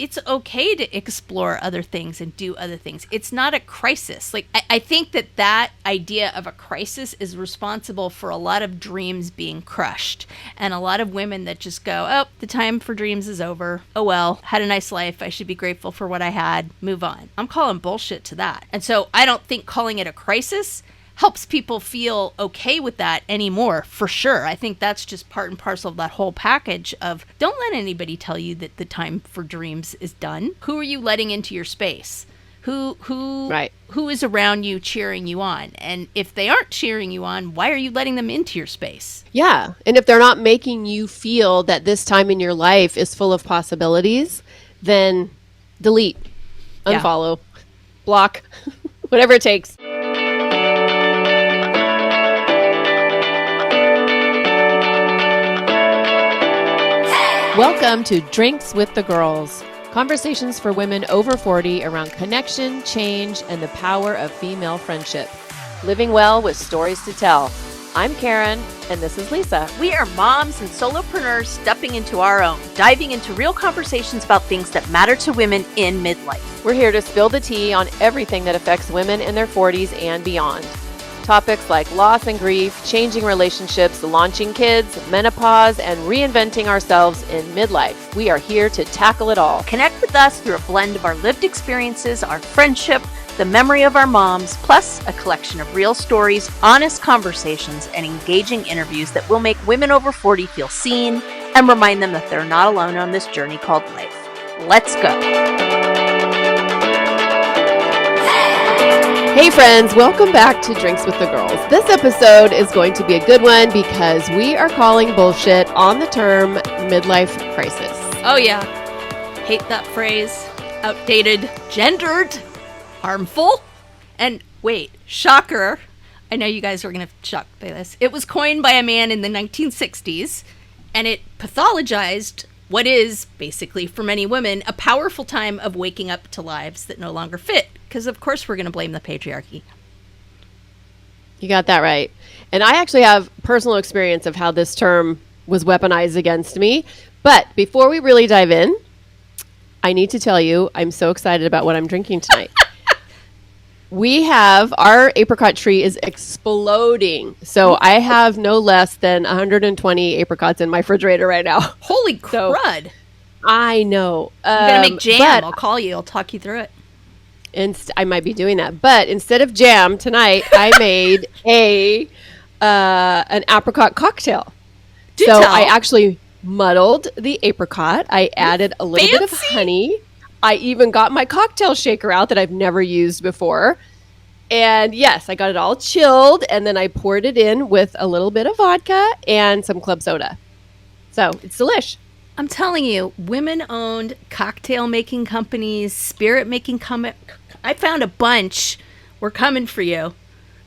it's okay to explore other things and do other things. It's not a crisis. Like, I think that idea of a crisis is responsible for a lot of dreams being crushed, and a lot of women that just go, oh, the time for dreams is over. Oh, well, had a nice life. I should be grateful for what I had. Move on. I'm calling bullshit to that. And so I don't think calling it a crisis helps people feel okay with that anymore, for sure. I think that's just part and parcel of that whole package of, don't let anybody tell you that the time for dreams is done. Who are you letting into your space? Who is around you cheering you on? And if they aren't cheering you on, why are you letting them into your space? Yeah. And if they're not making you feel that this time in your life is full of possibilities, then delete, unfollow, block, whatever it takes. Welcome to Drinks with the Girls. Conversations for women over 40 around connection, change, and the power of female friendship. Living well with stories to tell. I'm Karen, and this is Lisa. We are moms and solopreneurs stepping into our own, diving into real conversations about things that matter to women in midlife. We're here to spill the tea on everything that affects women in their 40s and beyond. Topics like loss and grief, changing relationships, launching kids, menopause, and reinventing ourselves in midlife. We are here to tackle it all. Connect with us through a blend of our lived experiences, our friendship, the memory of our moms, plus a collection of real stories, honest conversations, and engaging interviews that will make women over 40 feel seen and remind them that they're not alone on this journey called life. Let's go. Hey friends, welcome back to Drinks with the Girls. This episode is going to be a good one because we are calling bullshit on the term midlife crisis. Oh yeah. Hate that phrase. Outdated, gendered, harmful. And wait, shocker. I know you guys are going to be shocked by this. It was coined by a man in the 1960s, and it pathologized what is, basically, for many women, a powerful time of waking up to lives that no longer fit. Because, of course, we're going to blame the patriarchy. You got that right. And I actually have personal experience of how this term was weaponized against me. But before we really dive in, I need to tell you, I'm so excited about what I'm drinking tonight. Our apricot tree is exploding. So I have no less than 120 apricots in my refrigerator right now. Holy crud. I know. I'm going to make jam. I'll call you. I'll talk you through it. I might be doing that. But instead of jam tonight, I made an apricot cocktail. I actually muddled the apricot. I added a little bit of honey. I even got my cocktail shaker out that I've never used before. And yes, I got it all chilled, and then I poured it in with a little bit of vodka and some club soda. So it's delish. I'm telling you, women-owned cocktail-making companies, spirit-making I found a bunch, we're coming for you,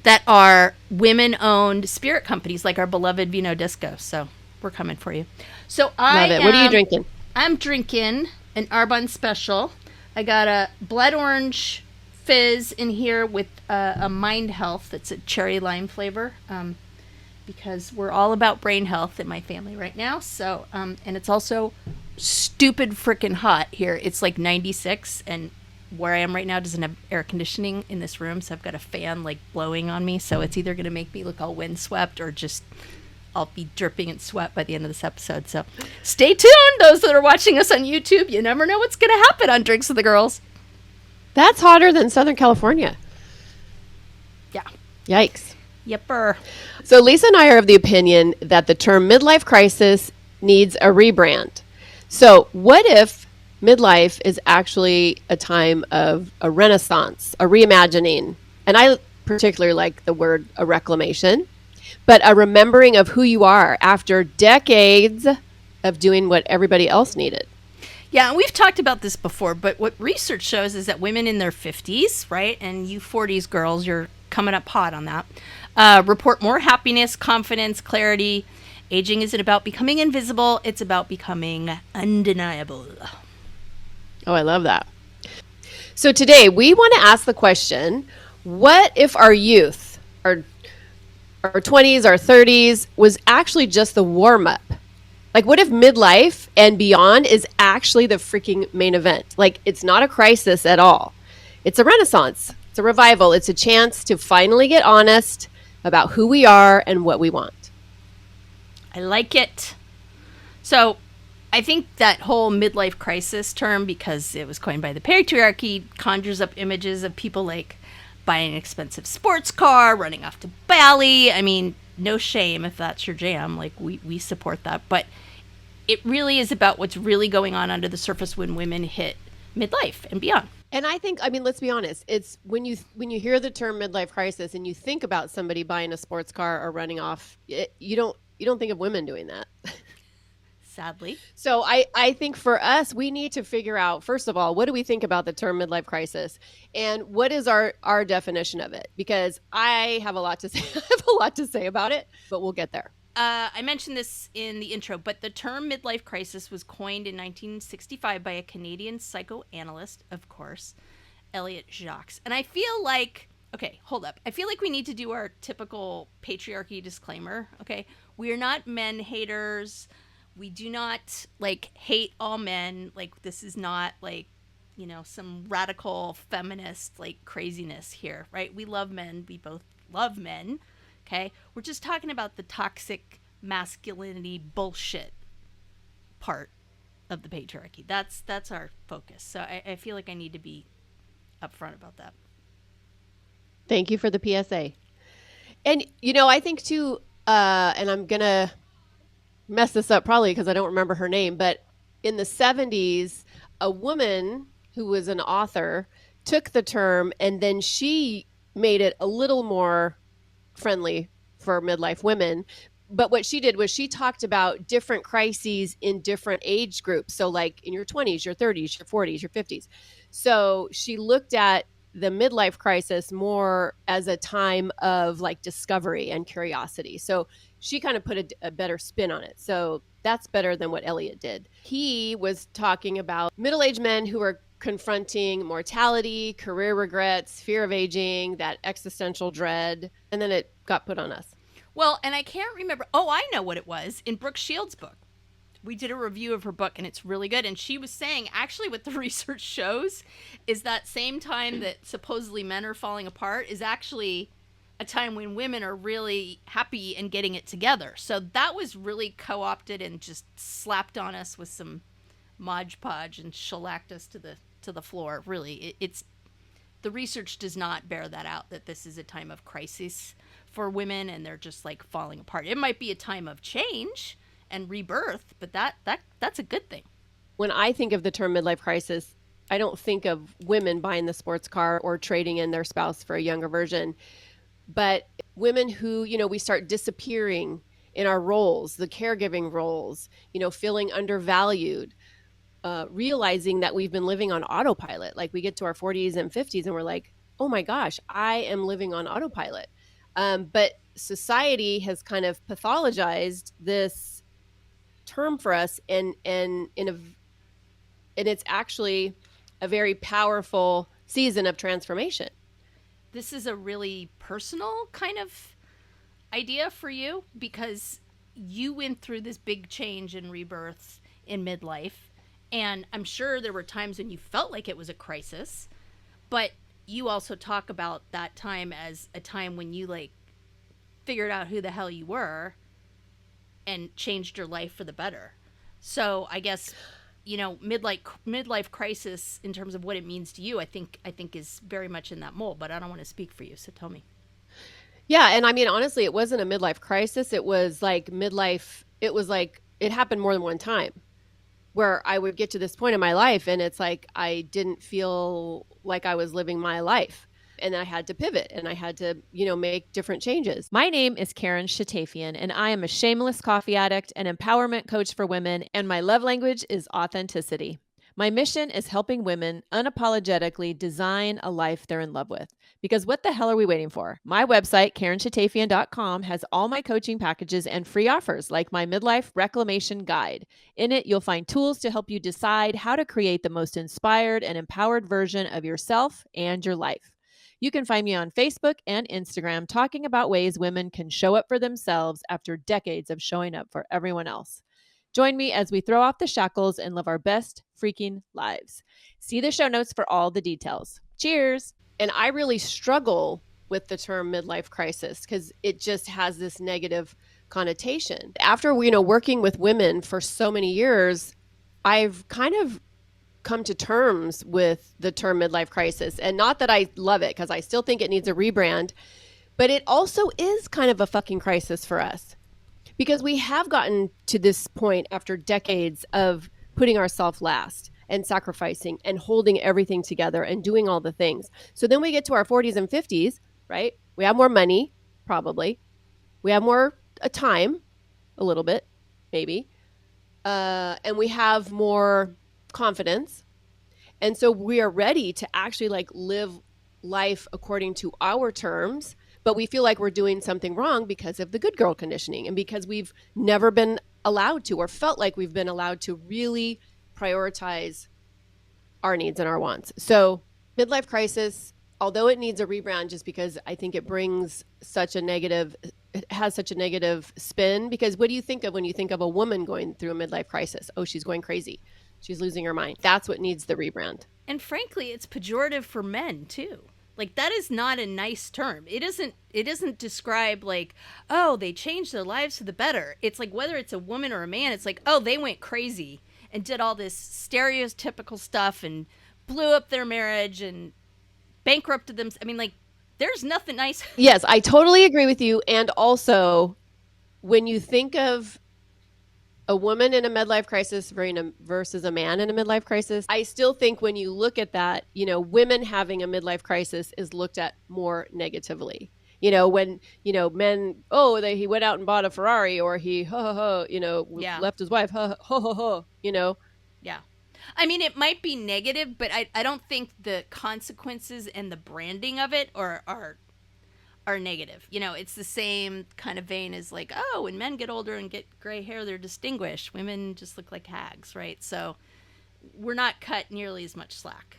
that are women-owned spirit companies, like our beloved Vino Disco. So we're coming for you. So Love it. What are you drinking? I'm drinking an Arbonne Special. I got a blood orange fizz in here with a Mind Health. That's a cherry lime flavor. Because we're all about brain health in my family right now. So, and it's also stupid freaking hot here. It's like 96, and where I am right now doesn't have air conditioning in this room, so I've got a fan like blowing on me. So it's either going to make me look all windswept or just I'll be dripping in sweat by the end of this episode. So stay tuned, those that are watching us on YouTube. You never know what's going to happen on Drinks with the Girls. That's hotter than Southern California. Yeah. Yikes. Yepper. So Lisa and I are of the opinion that the term midlife crisis needs a rebrand. So what if midlife is actually a time of a renaissance, a reimagining? And I particularly like the word a reclamation, but a remembering of who you are after decades of doing what everybody else needed. Yeah, and we've talked about this before, but what research shows is that women in their 50s, right, and you 40s girls, you're coming up hot on that, report more happiness, confidence, clarity. Aging isn't about becoming invisible. It's about becoming undeniable. Oh, I love that. So today we want to ask the question, what if our youth, our 20s, our 30s, was actually just the warm-up Like, what if midlife and beyond is actually the freaking main event? Like, it's not a crisis at all. It's a renaissance. It's a revival. It's a chance to finally get honest about who we are and what we want. I like it. So I think that whole midlife crisis term, because it was coined by the patriarchy, conjures up images of people like buying an expensive sports car, running off to Bali. I mean, no shame if that's your jam. Like, we support that. But it really is about what's really going on under the surface when women hit midlife and beyond. And I think, I mean, let's be honest. It's when you hear the term midlife crisis and you think about somebody buying a sports car or running off, you don't think of women doing that. Sadly. So I think for us, we need to figure out, first of all, what do we think about the term midlife crisis, and what is our definition of it? Because I have a lot to say. I have a lot to say about it, but we'll get there. I mentioned this in the intro, but the term midlife crisis was coined in 1965 by a Canadian psychoanalyst, of course, Elliot Jacques. And I feel like, okay, hold up. I feel like we need to do our typical patriarchy disclaimer, okay? We are not men haters. We do not, like, hate all men. Like, this is not, like, you know, some radical feminist, like, craziness here, right? We love men. We both love men. Okay, we're just talking about the toxic masculinity bullshit part of the patriarchy. That's our focus. So I feel like I need to be upfront about that. Thank you for the PSA. And, you know, I think too, and I'm going to mess this up probably because I don't remember her name, but in the 70s, a woman who was an author took the term and then she made it a little more friendly for midlife women. But what she did was she talked about different crises in different age groups. So like in your 20s, your 30s, your 40s, your 50s. So she looked at the midlife crisis more as a time of like discovery and curiosity. So she kind of put a better spin on it. So that's better than what Elliot did. He was talking about middle-aged men who are confronting mortality, career regrets, fear of aging, that existential dread, and then it got put on us. Well, and I can't remember. Oh, I know what it was. In Brooke Shields' book, we did a review of her book, and it's really good. And she was saying, actually, what the research shows is that same time that supposedly men are falling apart is actually a time when women are really happy and getting it together. So that was really co-opted and just slapped on us with some Mod Podge and shellacked us to the floor. Really, it's the research does not bear that out, that this is a time of crisis for women and they're just like falling apart. It might be a time of change and rebirth, but that's a good thing. When I think of the term midlife crisis, I don't think of women buying the sports car or trading in their spouse for a younger version, but women who, you know, we start disappearing in our roles, the caregiving roles, you know, feeling undervalued, realizing that we've been living on autopilot. Like we get to our 40s and 50s and we're like, oh my gosh, I am living on autopilot. But society has kind of pathologized this term for us, and it's actually a very powerful season of transformation. This is a really personal kind of idea for you because you went through this big change and rebirth in midlife. And I'm sure there were times when you felt like it was a crisis, but you also talk about that time as a time when you like figured out who the hell you were and changed your life for the better. So I guess, you know, midlife crisis in terms of what it means to you, I think is very much in that mold, but I don't want to speak for you. So tell me. Yeah. And I mean, honestly, it wasn't a midlife crisis. It was like midlife. It was like, it happened more than one time where I would get to this point in my life and it's like, I didn't feel like I was living my life. And I had to pivot and I had to, you know, make different changes. My name is Karen Shatafian, and I am a shameless coffee addict and empowerment coach for women, and my love language is authenticity. My mission is helping women unapologetically design a life they're in love with. Because what the hell are we waiting for? My website, KarenShatafian.com, has all my coaching packages and free offers like my Midlife Reclamation Guide. In it, you'll find tools to help you decide how to create the most inspired and empowered version of yourself and your life. You can find me on Facebook and Instagram talking about ways women can show up for themselves after decades of showing up for everyone else. Join me as we throw off the shackles and live our best freaking lives. See the show notes for all the details. Cheers. And I really struggle with the term midlife crisis because it just has this negative connotation. After, working with women for so many years, I've kind of come to terms with the term midlife crisis. And not that I love it, because I still think it needs a rebrand, but it also is kind of a fucking crisis for us because we have gotten to this point after decades of putting ourselves last and sacrificing and holding everything together and doing all the things. So then we get to our 40s and 50s, right? We have more money, probably. We have more time, a little bit, maybe. And we have more confidence. And so we are ready to actually live life according to our terms, but we feel like we're doing something wrong because of the good girl conditioning and because we've never been allowed to or felt like we've been allowed to really prioritize our needs and our wants. So midlife crisis, although it needs a rebrand just because I think it has such a negative spin, because what do you think of when you think of a woman going through a midlife crisis? Oh, she's going crazy. She's losing her mind. That's what needs the rebrand. And frankly, it's pejorative for men too. That is not a nice term. It isn't describe oh, they changed their lives for the better. It's whether it's a woman or a man, it's oh, they went crazy and did all this stereotypical stuff and blew up their marriage and bankrupted them. I mean, there's nothing nice. Yes, I totally agree with you. And also, when you think of a woman in a midlife crisis versus a man in a midlife crisis, I still think when you look at that, women having a midlife crisis is looked at more negatively. When, men, he went out and bought a Ferrari, or he, left his wife, Yeah. I mean, it might be negative, but I don't think the consequences and the branding of it are negative. It's the same kind of vein as when men get older and get gray hair, they're distinguished. Women just look like hags, right? So we're not cut nearly as much slack.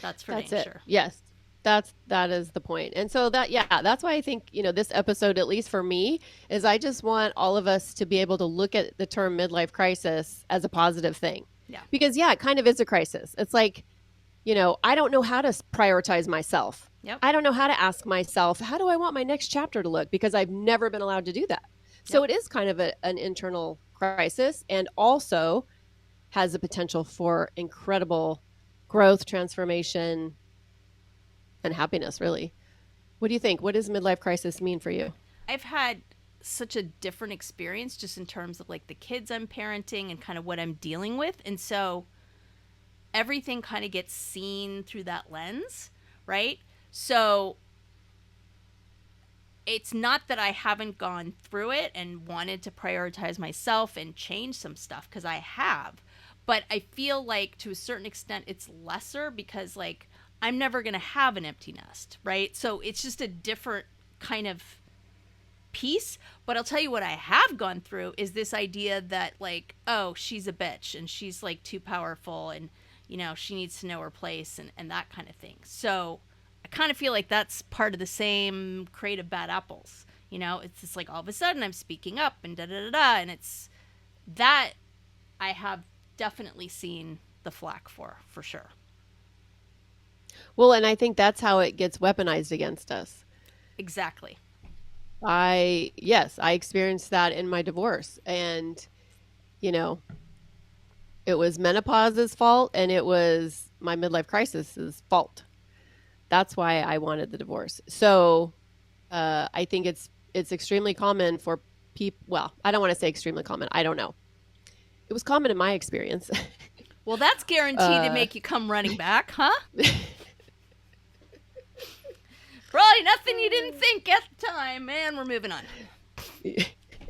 That's for damn sure. Yes. That is the point. And so that's why I think, this episode, at least for me, is I just want all of us to be able to look at the term midlife crisis as a positive thing. Yeah. Because it kind of is a crisis. It's I don't know how to prioritize myself. Yep. I don't know how to ask myself, how do I want my next chapter to look? Because I've never been allowed to do that. So It is kind of an internal crisis, and also has the potential for incredible growth, transformation, and happiness, really. What do you think? What does midlife crisis mean for you? I've had such a different experience just in terms of the kids I'm parenting and kind of what I'm dealing with. And so everything kind of gets seen through that lens, right? So it's not that I haven't gone through it and wanted to prioritize myself and change some stuff, because I have. But I feel to a certain extent it's lesser because I'm never going to have an empty nest, right? So it's just a different kind of piece. But I'll tell you what I have gone through is this idea that oh, she's a bitch and she's too powerful and, she needs to know her place and that kind of thing. So I kind of feel that's part of the same crate of bad apples. It's just all of a sudden I'm speaking up and da-da-da-da. And it's that I have definitely seen the flack for sure. Well, and I think that's how it gets weaponized against us. Exactly. I experienced that in my divorce, and it was menopause's fault and it was my midlife crisis's fault. That's why I wanted the divorce. So I think it's extremely common for people. Well, I don't want to say extremely common. I don't know. It was common in my experience. Well, that's guaranteed to make you come running back, huh? Probably nothing you didn't think at the time, man. We're moving on.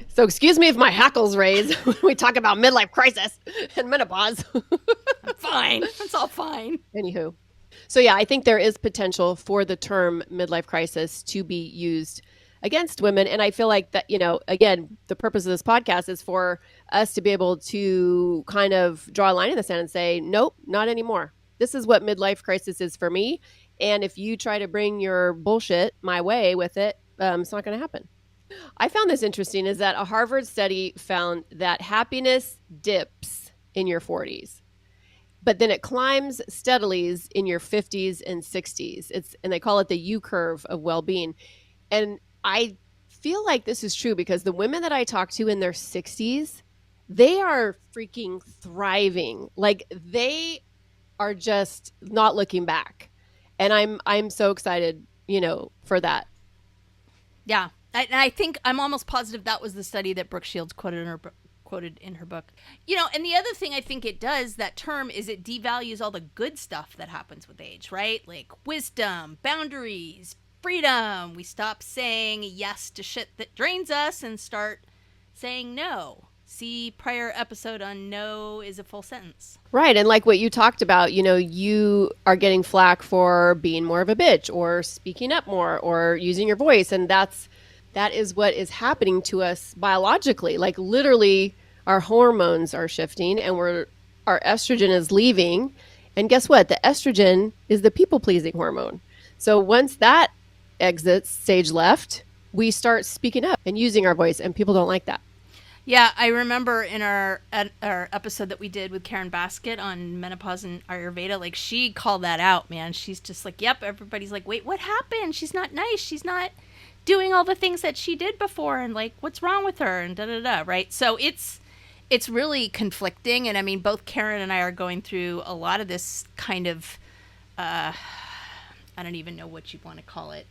So excuse me if my hackles raise when we talk about midlife crisis and menopause. I'm fine. It's all fine. Anywho. So I think there is potential for the term midlife crisis to be used against women. And I feel like that, again, the purpose of this podcast is for us to be able to kind of draw a line in the sand and say, nope, not anymore. This is what midlife crisis is for me. And if you try to bring your bullshit my way with it, it's not going to happen. I found this interesting is that a Harvard study found that happiness dips in your 40s, but then it climbs steadily in your 50s and 60s. And they call it the U curve of well-being. And I feel like this is true because the women that I talk to in their 60s, they are freaking thriving. Like they are just not looking back. And I'm so excited, for that. Yeah. I think I'm almost positive that was the study that Brooke Shields quoted in her book. And the other thing I think it does, that term, is it devalues all the good stuff that happens with age, right? Like wisdom, boundaries, freedom. We stop saying yes to shit that drains us and start saying no. See prior episode on no is a full sentence. Right. And like what you talked about, you are getting flack for being more of a bitch or speaking up more or using your voice. And that is what is happening to us biologically. Like literally our hormones are shifting and our estrogen is leaving. And guess what? The estrogen is the people pleasing hormone. So once that exits stage left, we start speaking up and using our voice, and people don't like that. Yeah, I remember in our episode that we did with Karen Basket on menopause and Ayurveda, like she called that out, man. She's just like, yep, everybody's like, wait, what happened? She's not nice. She's not doing all the things that she did before, and like, what's wrong with her? And da-da-da, right? So it's really conflicting. And I mean, both Karen and I are going through a lot of this kind of, I don't even know what you want to call it,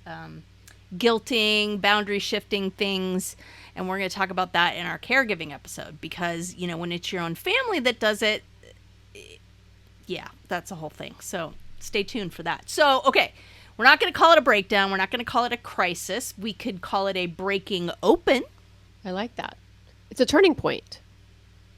guilting, boundary shifting things. And we're going to talk about that in our caregiving episode because, when it's your own family that does it, yeah, that's a whole thing. So stay tuned for that. So, okay, we're not going to call it a breakdown. We're not going to call it a crisis. We could call it a breaking open. I like that. It's a turning point,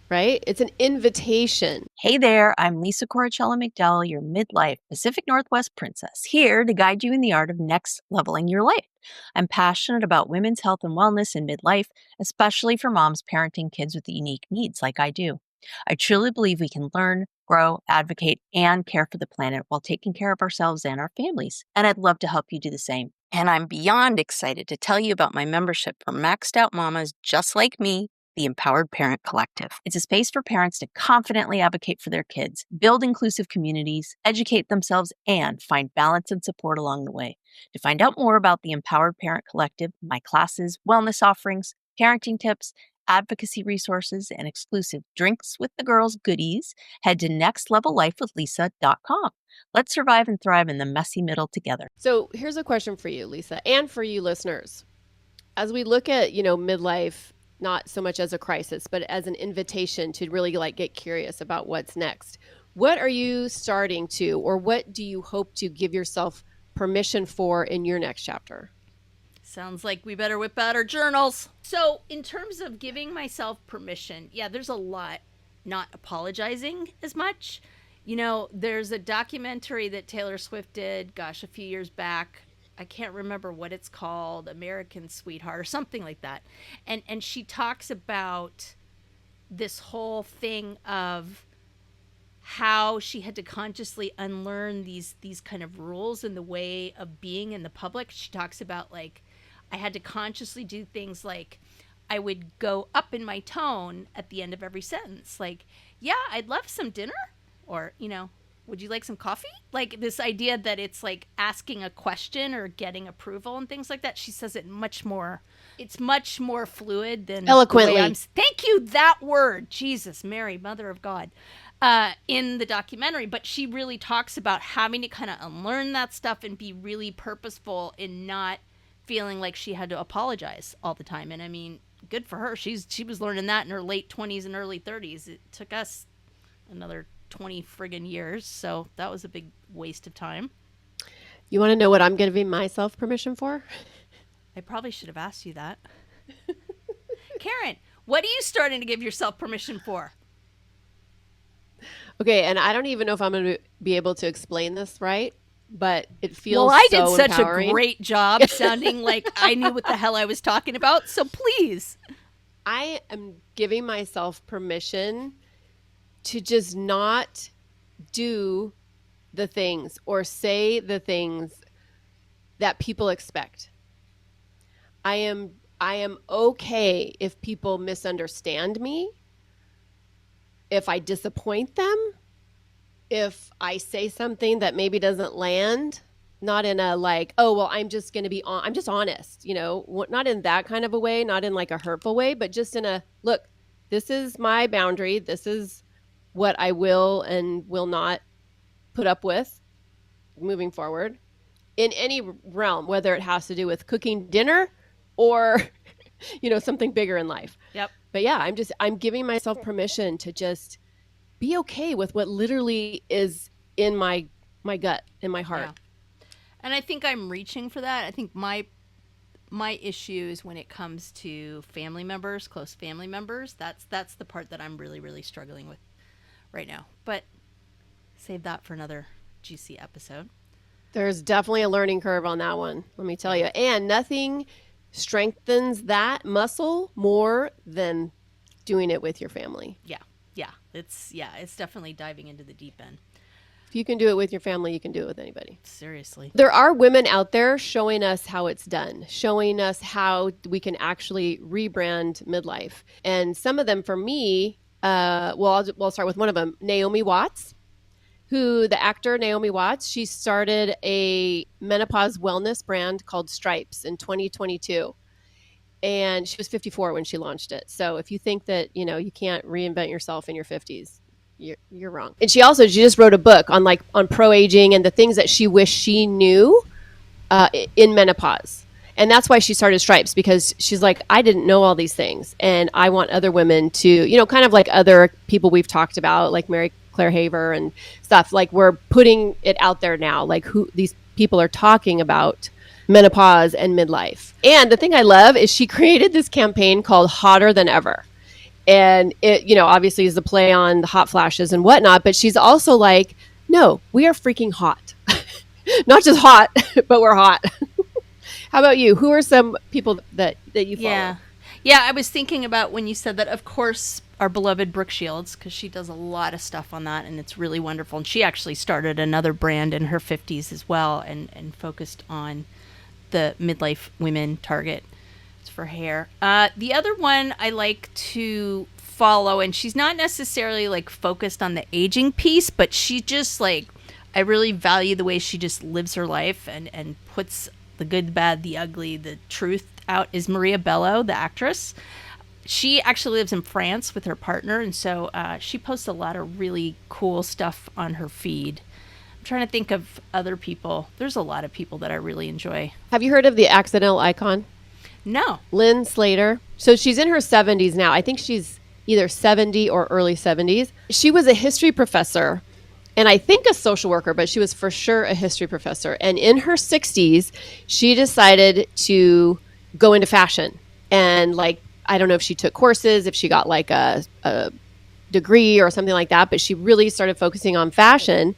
right? It's an invitation. Hey there, I'm Lisa Coricella McDowell, your midlife Pacific Northwest princess, here to guide you in the art of next leveling your life. I'm passionate about women's health and wellness in midlife, especially for moms parenting kids with unique needs like I do. I truly believe we can learn, grow, advocate, and care for the planet while taking care of ourselves and our families. And I'd love to help you do the same. And I'm beyond excited to tell you about my membership for maxed out mamas just like me, the Empowered Parent Collective. It's a space for parents to confidently advocate for their kids, build inclusive communities, educate themselves, and find balance and support along the way. To find out more about the Empowered Parent Collective, my classes, wellness offerings, parenting tips, advocacy resources, and exclusive Drinks with the Girls goodies, head to nextlevellifewithlisa.com. Let's survive and thrive in the messy middle together. So here's a question for you, Lisa, and for you listeners. As we look at, midlife, not so much as a crisis, but as an invitation to really get curious about what's next. What are you starting to, or what do you hope to give yourself permission for in your next chapter? Sounds like we better whip out our journals. So in terms of giving myself permission, yeah, there's a lot. Not apologizing as much. There's a documentary that Taylor Swift did, a few years back. I can't remember what it's called, American Sweetheart or something like that. And she talks about this whole thing of how she had to consciously unlearn these kind of rules in the way of being in the public. She talks about I had to consciously do things like I would go up in my tone at the end of every sentence. Like, yeah, I'd love some dinner, or, would you like some coffee? Like this idea that it's like asking a question or getting approval and things like that. She says it's much more fluid than eloquently. Thank you, that word. Jesus, Mary, Mother of God. In the documentary, but she really talks about having to kind of unlearn that stuff and be really purposeful in not feeling like she had to apologize all the time. And I mean, good for her. She was learning that in her late 20s and early 30s. It took us another 20 friggin' years, so that was a big waste of time. You want to know what I'm giving myself permission for? I probably should have asked you that. Karen, what are you starting to give yourself permission for? Okay, and I don't even know if I'm going to be able to explain this right, but it feels I so did such empowering. A great job sounding like I knew what the hell I was talking about, so please. I am giving myself permission to just not do the things or say the things that people expect. I am I am okay if people misunderstand me, if I disappoint them, if I say something that maybe doesn't land, not in a like, oh, well, I'm just going to be I'm just honest, not in that kind of a way, not in like a hurtful way, but just in a, look, this is my boundary. This is what I will and will not put up with moving forward in any realm, whether it has to do with cooking dinner or, something bigger in life. Yep. But yeah, I'm giving myself permission to just be okay with what literally is in my gut, in my heart. Yeah. And I think I'm reaching for that. I think my issues when it comes to family members, close family members, that's the part that I'm really, really struggling with right now. But save that for another juicy episode. There's definitely a learning curve on that one, let me tell you. And nothing strengthens that muscle more than doing it with your family. Yeah. It's definitely diving into the deep end. If you can do it with your family, you can do it with anybody. Seriously. There are women out there showing us how it's done, showing us how we can actually rebrand midlife. And some of them, for me, we'll start with one of them, Naomi Watts, the actor Naomi Watts, she started a menopause wellness brand called Stripes in 2022. And she was 54 when she launched it. So if you think that, you can't reinvent yourself in your 50s, you're wrong. And she just wrote a book on pro-aging and the things that she wished she knew in menopause. And that's why she started Stripes, because she's like, I didn't know all these things. And I want other women to, kind of like other people we've talked about, like Mary Claire Haver and stuff. Like, we're putting it out there now, like who these people are talking about menopause and midlife. And the thing I love is she created this campaign called Hotter Than Ever. And it, obviously is a play on the hot flashes and whatnot, but she's also like, no, we are freaking hot. Not just hot, but we're hot. How about you? Who are some people that you follow? Yeah, I was thinking about when you said that, of course, our beloved Brooke Shields, because she does a lot of stuff on that, and it's really wonderful. And she actually started another brand in her 50s as well, and focused on the midlife women target. It's for hair. The other one I like to follow, and she's not necessarily like focused on the aging piece, but she just like, I really value the way she just lives her life and puts the good, the bad, the ugly, the truth out, is Maria Bello, the actress. She actually lives in France with her partner, and so she posts a lot of really cool stuff on her feed. I'm trying to think of other people. There's a lot of people that I really enjoy. Have you heard of the accidental icon? No. Lynn Slater. So she's in her 70s now. I think she's either 70 or early 70s. She was a history professor and I think a social worker, but she was for sure a history professor. And in her 60s, she decided to go into fashion. And like, I don't know if she took courses, if she got like a degree or something like that, but she really started focusing on fashion.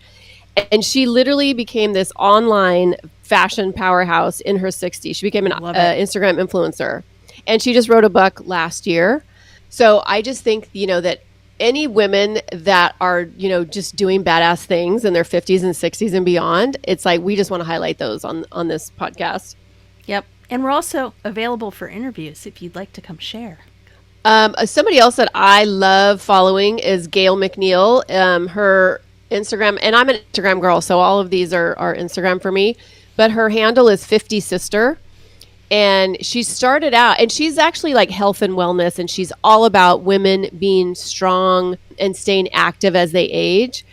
And she literally became this online fashion powerhouse in her 60s. She became an Instagram influencer. And she just wrote a book last year. So I just think, that any women that are, just doing badass things in their 50s and 60s and beyond, it's like we just want to highlight those on this podcast. Yep. And we're also available for interviews if you'd like to come share. Somebody else that I love following is Gail McNeil. Her Instagram, and I'm an Instagram girl, so all of these are Instagram for me, but her handle is 50 Sister. And she started out, and she's actually like health and wellness, and she's all about women being strong and staying active as they age.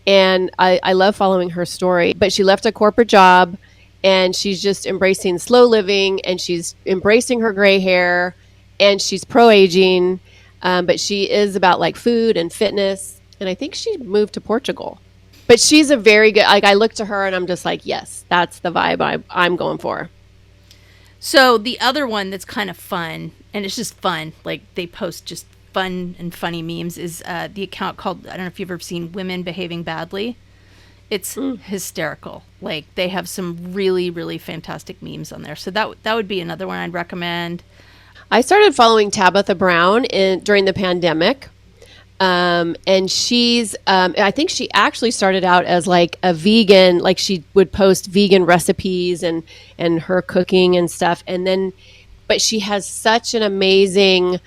And I love following her story. But she left a corporate job, and she's just embracing slow living, and she's embracing her gray hair, and she's pro-aging. But she is about like food and fitness. And I think she moved to Portugal. But she's a very good, like I look to her and I'm just like, yes, that's the vibe I'm going for. So the other one that's kind of fun, and it's just fun, like they post just fun and funny memes, is the account called, I don't know if you've ever seen Women Behaving Badly. It's hysterical. Like they have some really, really fantastic memes on there. So that would be another one I'd recommend. I started following Tabitha Brown during the pandemic. And she's, I think she actually started out as like a vegan, like she would post vegan recipes and her cooking and stuff. And then but she has such an amazing,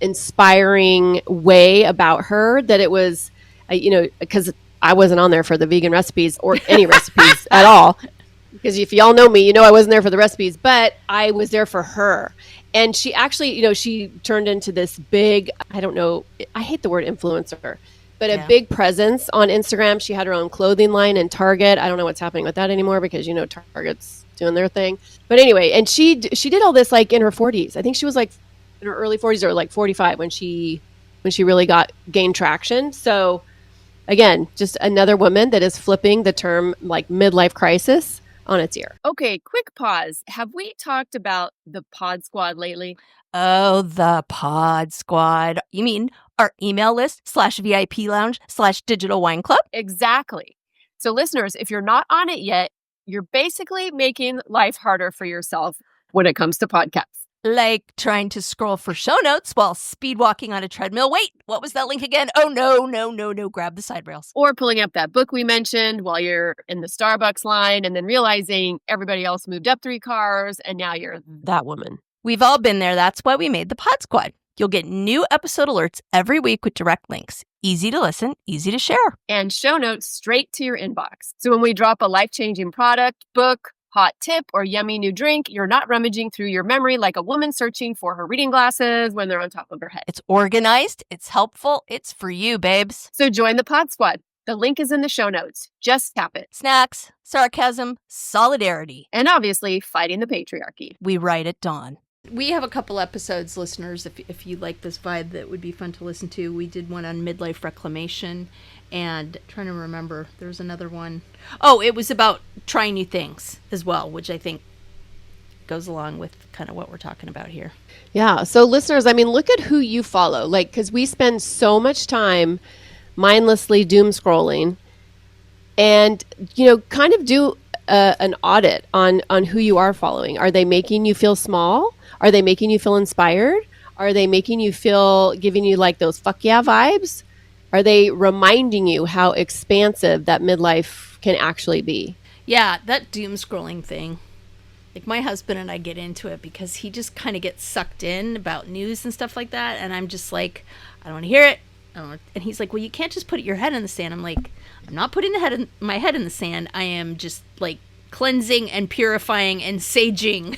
inspiring way about her that it was, because I wasn't on there for the vegan recipes or any recipes at all. Because if y'all know me, I wasn't there for the recipes, but I was there for her. And she actually, she turned into this big, I don't know, I hate the word influencer, but a big presence on Instagram. She had her own clothing line in Target. I don't know what's happening with that anymore because, Target's doing their thing. But anyway, and she did all this like in her 40s. I think she was like in her early 40s or like 45 when she really gained traction. So again, just another woman that is flipping the term like midlife crisis on its ear. Okay, quick pause. Have we talked about the Pod Squad lately? Oh, the Pod Squad. You mean our email list /VIP lounge /digital wine club? Exactly. So listeners, if you're not on it yet, you're basically making life harder for yourself when it comes to podcasts. Like trying to scroll for show notes while speed walking on a treadmill. Wait, what was that link again? Oh, no. Grab the side rails. Or pulling up that book we mentioned while you're in the Starbucks line and then realizing everybody else moved up 3 cars and now you're that woman. We've all been there. That's why we made the Pod Squad. You'll get new episode alerts every week with direct links. Easy to listen, easy to share. And show notes straight to your inbox. So when we drop a life-changing product, book, hot tip, or yummy new drink, you're not rummaging through your memory like a woman searching for her reading glasses when they're on top of her head. It's organized, it's helpful, it's for you, babes. So join the Pod Squad. The link is in the show notes. Just tap it. Snacks, sarcasm, solidarity. And obviously, fighting the patriarchy. We write at dawn. We have a couple episodes, listeners, if you like this vibe that would be fun to listen to. We did one on midlife reclamation, and trying to remember, there was another one. Oh, it was about trying new things as well, which I think goes along with kind of what we're talking about here. Yeah. So listeners, look at who you follow. Because we spend so much time mindlessly doom scrolling and, kind of do an audit on who you are following. Are they making you feel small? Are they making you feel inspired? Are they making you feel, giving you like those fuck yeah vibes? Are they reminding you how expansive that midlife can actually be? Yeah, that doom scrolling thing. Like my husband and I get into it because he just kind of gets sucked in about news and stuff like that. And I'm just like, I don't want to hear it. And he's like, well, you can't just put your head in the sand. I'm like, I'm not putting my head in the sand. I am just like cleansing and purifying and saging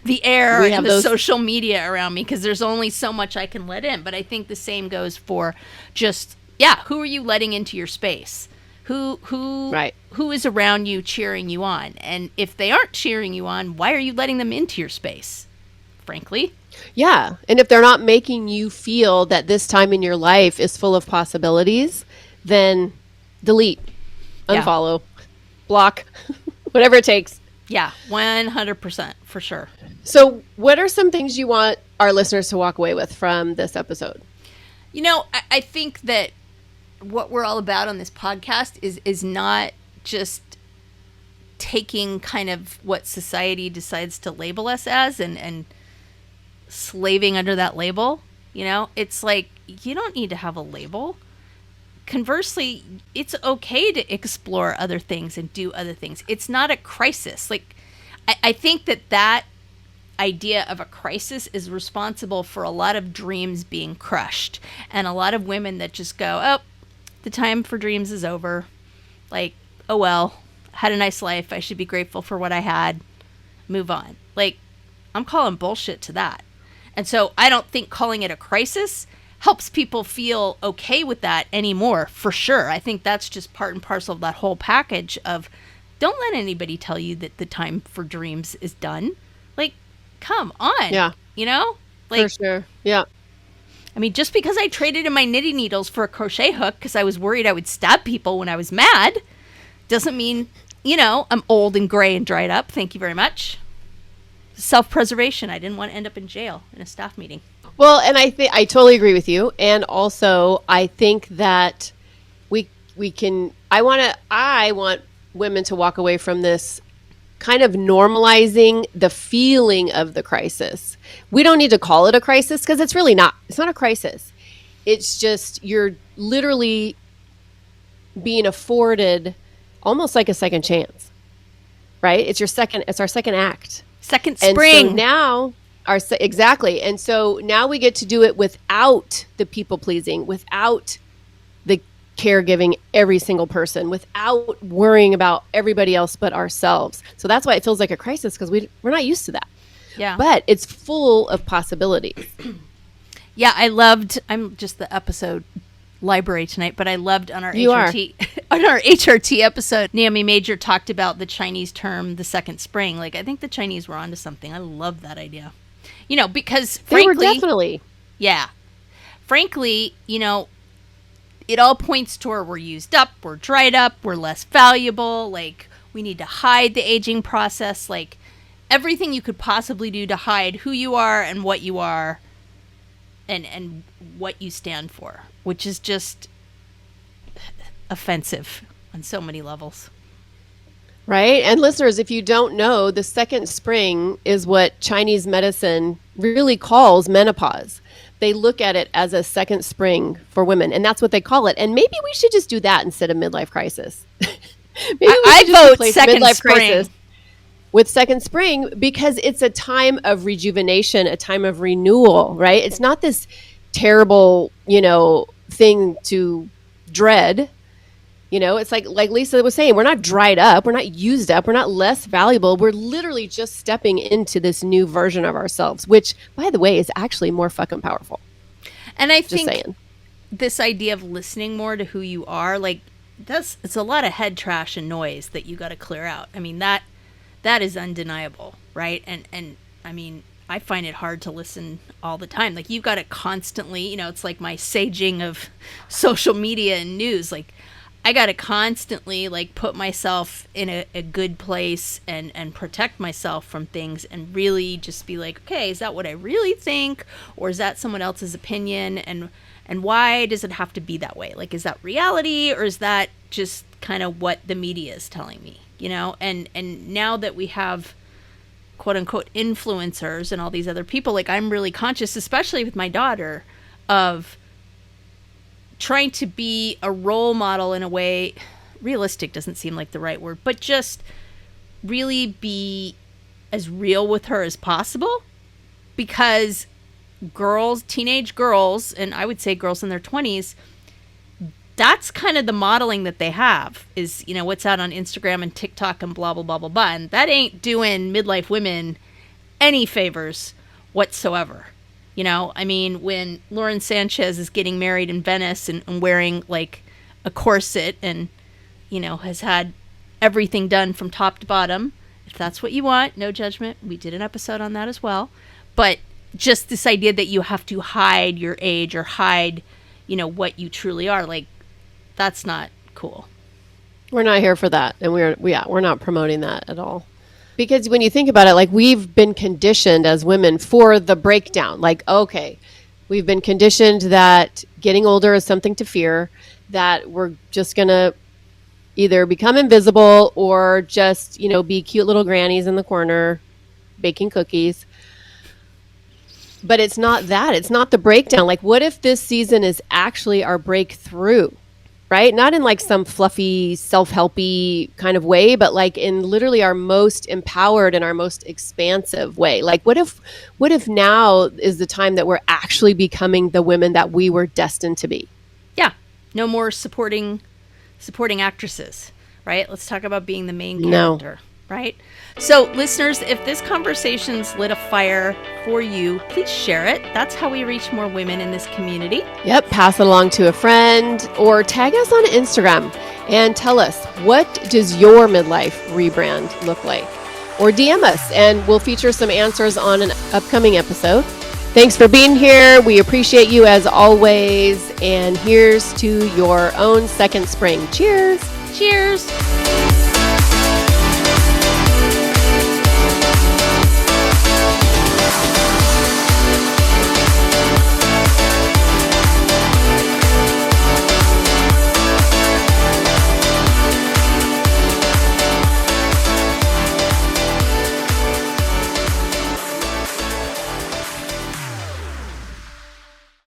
the air and the social media around me because there's only so much I can let in. But I think the same goes for just, who are you letting into your space? Who is around you cheering you on? And if they aren't cheering you on, why are you letting them into your space? Frankly. Yeah. And if they're not making you feel that this time in your life is full of possibilities, then delete, unfollow, block, whatever it takes. Yeah, 100% for sure. So what are some things you want our listeners to walk away with from this episode? I think that what we're all about on this podcast is not just taking kind of what society decides to label us as and slaving under that label. It's like, you don't need to have a label. Conversely, it's okay to explore other things and do other things. It's not a crisis. Like, I think that idea of a crisis is responsible for a lot of dreams being crushed and a lot of women that just go, oh, the time for dreams is over. Like, oh, well, had a nice life. I should be grateful for what I had. Move on. Like, I'm calling bullshit to that. And so I don't think calling it a crisis helps people feel okay with that anymore, for sure. I think that's just part and parcel of that whole package of don't let anybody tell you that the time for dreams is done. Like, come on. Yeah. Like, for sure. Yeah. I mean, just because I traded in my knitting needles for a crochet hook because I was worried I would stab people when I was mad doesn't mean, I'm old and gray and dried up. Thank you very much. Self-preservation. I didn't want to end up in jail in a staff meeting. Well, and I totally agree with you. And also, I think that we can. I want women to walk away from this kind of normalizing the feeling of the crisis. We don't need to call it a crisis because it's really not. It's not a crisis. It's just you're literally being afforded almost like a second chance, right? It's our second act. Second And spring. so now exactly. And so now we get to do it without the people pleasing, without the caregiving every single person, without worrying about everybody else but ourselves. So that's why it feels like a crisis, because we're not used to that. Yeah. But it's full of possibilities. Yeah, I'm just the episode library tonight, but I loved on our You HRT on our HRT episode, Naomi Major talked about the Chinese term, the second spring. Like, I think the Chinese were onto something. I love that idea. Because They were frankly, definitely. yeah, frankly, it all points toward we're used up, we're dried up, we're less valuable. Like, we need to hide the aging process. Like, everything you could possibly do to hide who you are and what you are and what you stand for, which is just offensive on so many levels. Right? And listeners, if you don't know, the second spring is what Chinese medicine really calls menopause. They look at it as a second spring for women, and that's what they call it. And maybe we should just do that instead of midlife crisis. I vote second spring with second spring, because it's a time of rejuvenation, a time of renewal, right? It's not this terrible, thing to dread. It's like Lisa was saying, we're not dried up, we're not used up, we're not less valuable. We're literally just stepping into this new version of ourselves, which, by the way, is actually more fucking powerful. And I Just think saying. This idea of listening more to who you are, like, it's a lot of head trash and noise that you got to clear out. I mean, that is undeniable, right? And I mean, I find it hard to listen all the time. Like, you've got to constantly, it's like my saging of social media and news. Like, I got to constantly, like, put myself in a good place and protect myself from things and really just be like, okay, is that what I really think? Or is that someone else's opinion? And why does it have to be that way? Like, is that reality, or is that just kind of what the media is telling me? And now that we have quote unquote influencers and all these other people, like, I'm really conscious, especially with my daughter, of trying to be a role model in a way. Realistic doesn't seem like the right word, but just really be as real with her as possible, because teenage girls, and I would say girls in their 20s, that's kind of the modeling that they have, is, what's out on Instagram and TikTok and blah, blah, blah, blah, blah. And that ain't doing midlife women any favors whatsoever. I mean, when Lauren Sanchez is getting married in Venice and wearing, like, a corset and, has had everything done from top to bottom, if that's what you want, no judgment. We did an episode on that as well. But just this idea that you have to hide your age or hide, what you truly are, like, that's not cool. We're not here for that. And we're not promoting that at all. Because when you think about it, like, we've been conditioned as women for the breakdown. Like, okay, we've been conditioned that getting older is something to fear, that we're just going to either become invisible or just, be cute little grannies in the corner baking cookies. But it's not that. It's not the breakdown. Like, what if this season is actually our breakthrough? Right? Not in, like, some fluffy, self-helpy kind of way, but, like, in literally our most empowered and our most expansive way. Like, what if now is the time that we're actually becoming the women that we were destined to be? Yeah. No more supporting actresses, right? Let's talk about being the main character, right? So, listeners, if this conversation's lit a fire for you, please share it. That's how we reach more women in this community. Yep, pass it along to a friend or tag us on Instagram and tell us, what does your midlife rebrand look like? Or DM us and we'll feature some answers on an upcoming episode. Thanks for being here. We appreciate you as always. And here's to your own second spring. Cheers. Cheers.